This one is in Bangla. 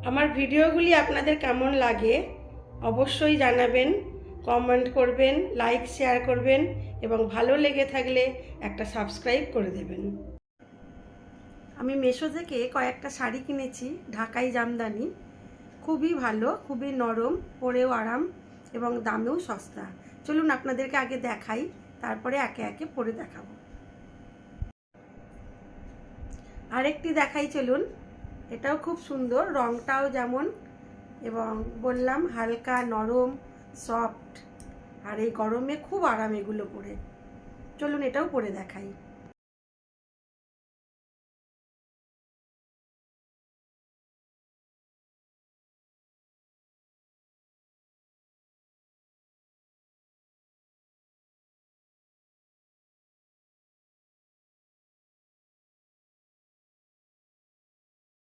আমার ভিডিওগুলি আপনাদের কেমন লাগে অবশ্যই জানাবেন, কমেন্ট করবেন, লাইক শেয়ার করবেন এবং ভালো লেগে থাকলে একটা সাবস্ক্রাইব করে দেবেন। আমি মেশো থেকে কয়েকটা শাড়ি কিনেছি, ঢাকাই জামদানি। খুবই ভালো, খুবই নরম, পরেও আরাম এবং দামেও সস্তা। চলুন আপনাদেরকে আগে দেখাই, তারপরে একে একে পরে দেখাবো। আরেকটি দেখাই চলুন। এটাও খুব সুন্দর, রংটাও যেমন, এবং বললাম হালকা নরম সফট, আর এই গরমে খুব আরাম এগুলো পরে। চলুন এটাও পরে দেখাই।